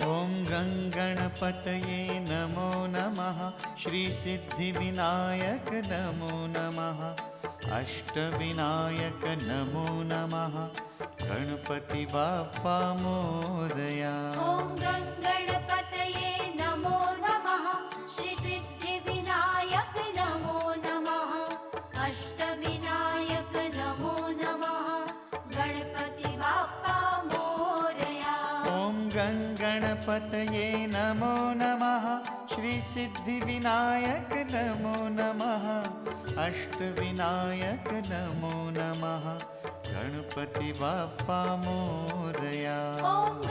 ॐ गङ्गणपतये नमो नमः। श्रीसिद्धिविनायक नमो नमः। अष्टविनायक नमो नमः। गणपति बाप्पा मोरया। ॐ गङ्गणपतये नमो नमः। श्रीसिद्धिविनायक नमो नमः। अष्टविनायक नमो नमः। गणपति बाप्पा मोरया। ॐ गङ्गणपतये नमो नमः। श्रीसिद्धिविनायक नमो नमः। अष्टविनायक नमो नमः। गणपति बाप्पा मोरया। ॐ